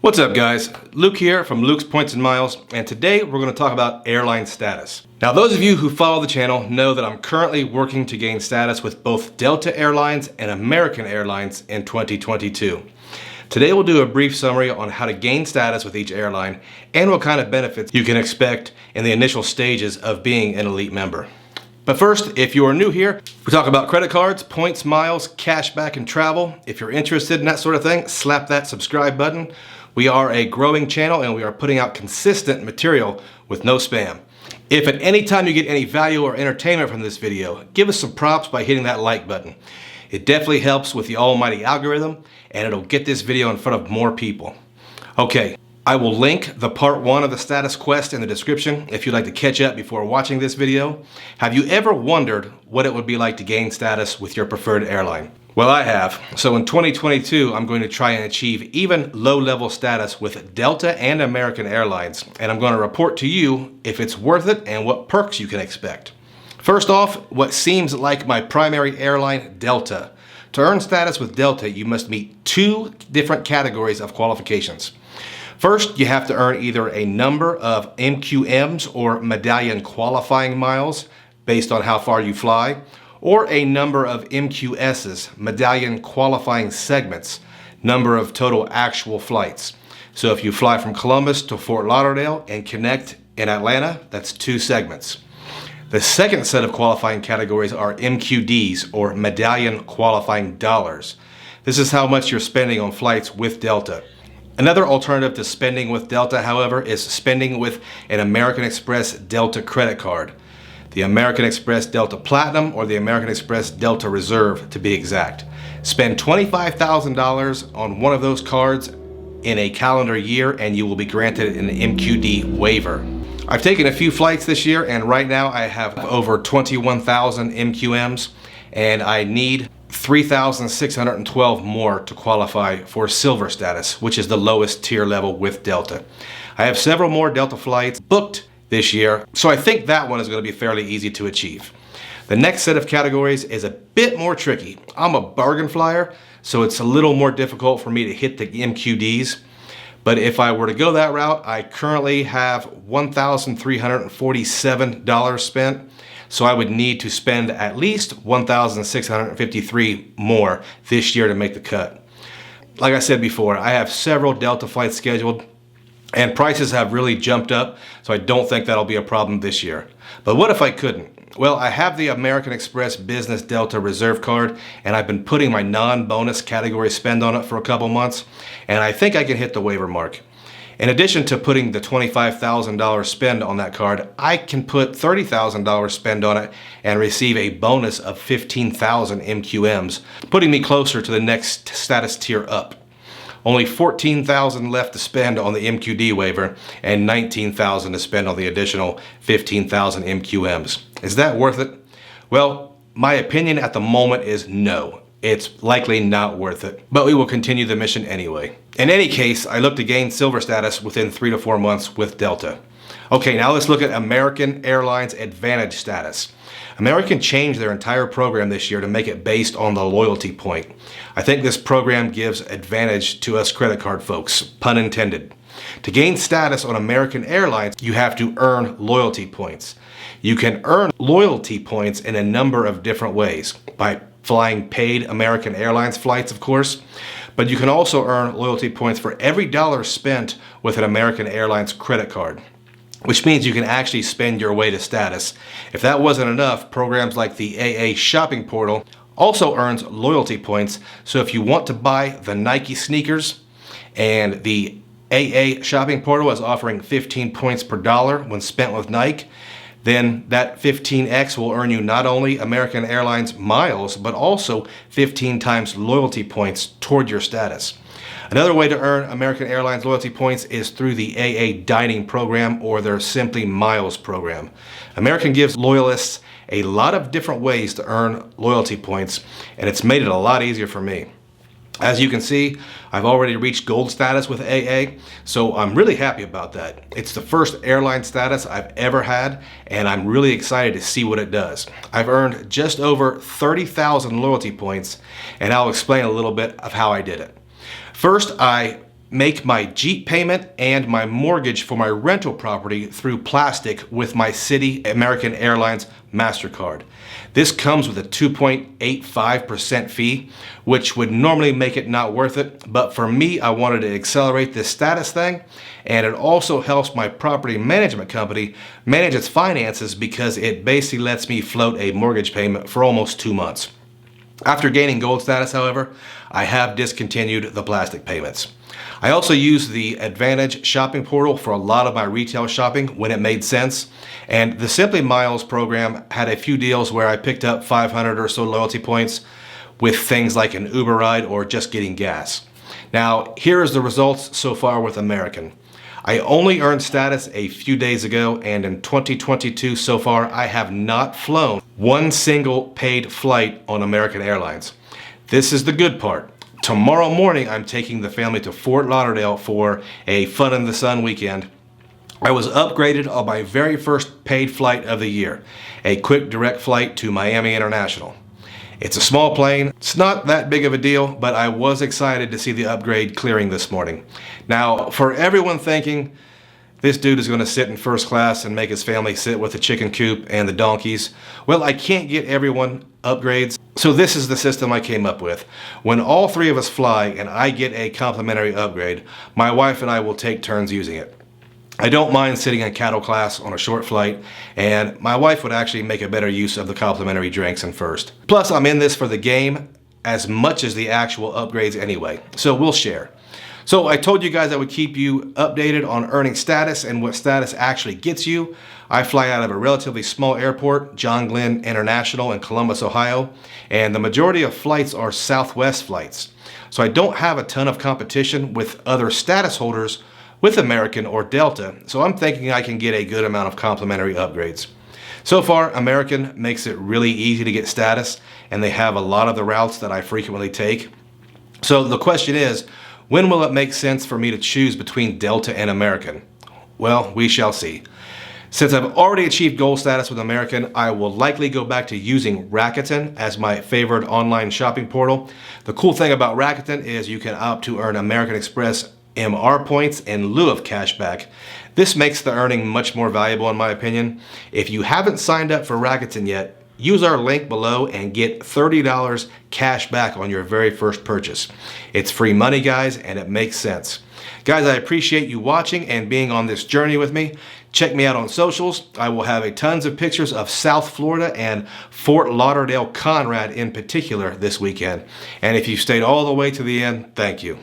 What's up guys? Luke here from Luke's Points and Miles, and today we're going to talk about airline status. Now those of you who follow the channel know that I'm currently working to gain status with both Delta Airlines and American Airlines in 2022. Today we'll do a brief summary on how to gain status with each airline and what kind of benefits you can expect in the initial stages of being an elite member. But first, if you are new here, we talk about credit cards, points, miles, cashback, and travel. If you're interested in that sort of thing, slap that subscribe button. We are a growing channel and we are putting out consistent material with no spam. If at any time you get any value or entertainment from this video, give us some props by hitting that like button. It definitely helps with the almighty algorithm and it'll get this video in front of more people. Okay, I will link the part 1 of the status quest in the description if you'd like to catch up before watching this video. Have you ever wondered what it would be like to gain status with your preferred airline? Well, I have. So in 2022, I'm going to try and achieve even low-level status with Delta and American Airlines, and I'm going to report to you if it's worth it and what perks you can expect. First off, what seems like my primary airline, Delta. To earn status with Delta, you must meet 2 different categories of qualifications. First, you have to earn either a number of MQMs or medallion qualifying miles based on how far you fly, or a number of MQSs, medallion qualifying segments, number of total actual flights. So if you fly from Columbus to Fort Lauderdale and connect in Atlanta, that's 2 segments. The second set of qualifying categories are MQDs, or medallion qualifying dollars. This is how much you're spending on flights with Delta. Another alternative to spending with Delta, however, is spending with an American Express Delta credit card. The American Express Delta Platinum or the American Express Delta Reserve to be exact. Spend $25,000 on one of those cards in a calendar year and you will be granted an MQD waiver. I've taken a few flights this year and right now I have over 21,000 MQMs and I need 3,612 more to qualify for silver status, which is the lowest tier level with Delta. I have several more Delta flights booked this year, so I think that one is going to be fairly easy to achieve. The next set of categories is a bit more tricky. I'm a bargain flyer, so it's a little more difficult for me to hit the MQDs. But if I were to go that route, I currently have $1,347 spent, so I would need to spend at least $1,653 more this year to make the cut. Like I said before, I have several Delta flights scheduled, and prices have really jumped up, so I don't think that'll be a problem this year. But what if I couldn't? Well, I have the American Express Business Delta Reserve card, and I've been putting my non-bonus category spend on it for a couple months, and I think I can hit the waiver mark. In addition to putting the $25,000 spend on that card, I can put $30,000 spend on it and receive a bonus of 15,000 MQMs, putting me closer to the next status tier up. Only 14,000 left to spend on the MQD waiver and 19,000 to spend on the additional 15,000 MQMs. Is that worth it? Well, my opinion at the moment is no. It's likely not worth it, but we will continue the mission anyway. In any case, I look to gain silver status within 3 to 4 months with Delta. Okay, now let's look at American Airlines Advantage status. American changed their entire program this year to make it based on the loyalty point. I think this program gives advantage to us credit card folks, pun intended. To gain status on American Airlines, you have to earn loyalty points. You can earn loyalty points in a number of different ways. By flying paid American Airlines flights, of course, but you can also earn loyalty points for every dollar spent with an American Airlines credit card, which means you can actually spend your way to status. If that wasn't enough, programs like the AA shopping portal also earns loyalty points. So if you want to buy the Nike sneakers and the AA shopping portal is offering 15 points per dollar when spent with Nike, then that 15x will earn you not only American Airlines miles, but also 15 times loyalty points toward your status. Another way to earn American Airlines loyalty points is through the AA dining program or their Simply Miles program. American gives loyalists a lot of different ways to earn loyalty points, and it's made it a lot easier for me. As you can see, I've already reached gold status with AA, so I'm really happy about that. It's the first airline status I've ever had, and I'm really excited to see what it does. I've earned just over 30,000 loyalty points, and I'll explain a little bit of how I did it. First, I make my Jeep payment and my mortgage for my rental property through plastic with my Citi American Airlines MasterCard. This comes with a 2.85% fee, which would normally make it not worth it, but for me, I wanted to accelerate this status thing, and it also helps my property management company manage its finances because it basically lets me float a mortgage payment for almost 2 months. After gaining gold status, however, I have discontinued the plastic payments. I also use the Advantage shopping portal for a lot of my retail shopping when it made sense, and the Simply Miles program had a few deals where I picked up 500 or so loyalty points with things like an Uber ride or just getting gas. Now, here is the results so far with American. I only earned status a few days ago, and in 2022 so far, I have not flown one single paid flight on American Airlines. This is the good part. Tomorrow morning, I'm taking the family to Fort Lauderdale for a Fun in the Sun weekend. I was upgraded on my very first paid flight of the year, a quick direct flight to Miami International. It's a small plane. It's not that big of a deal, but I was excited to see the upgrade clearing this morning. Now, for everyone thinking this dude is going to sit in first class and make his family sit with the chicken coop and the donkeys, well, I can't get everyone upgrades. So this is the system I came up with. When all three of us fly and I get a complimentary upgrade, my wife and I will take turns using it. I don't mind sitting in cattle class on a short flight, and my wife would actually make a better use of the complimentary drinks in first. Plus, I'm in this for the game as much as the actual upgrades anyway, so we'll share. So I told you guys I would keep you updated on earning status and what status actually gets you. I fly out of a relatively small airport, John Glenn International in Columbus, Ohio, and the majority of flights are Southwest flights. So I don't have a ton of competition with other status holders with American or Delta, so I'm thinking I can get a good amount of complimentary upgrades. So far, American makes it really easy to get status, and they have a lot of the routes that I frequently take. So the question is, when will it make sense for me to choose between Delta and American? Well, we shall see. Since I've already achieved gold status with American, I will likely go back to using Rakuten as my favorite online shopping portal. The cool thing about Rakuten is you can opt to earn American Express MR points in lieu of cash back. This makes the earning much more valuable in my opinion. If you haven't signed up for Rakuten yet, use our link below and get $30 cash back on your very first purchase. It's free money, guys, and it makes sense. Guys, I appreciate you watching and being on this journey with me. Check me out on socials. I will have tons of pictures of South Florida and Fort Lauderdale Conrad in particular this weekend. And if you stayed all the way to the end, thank you.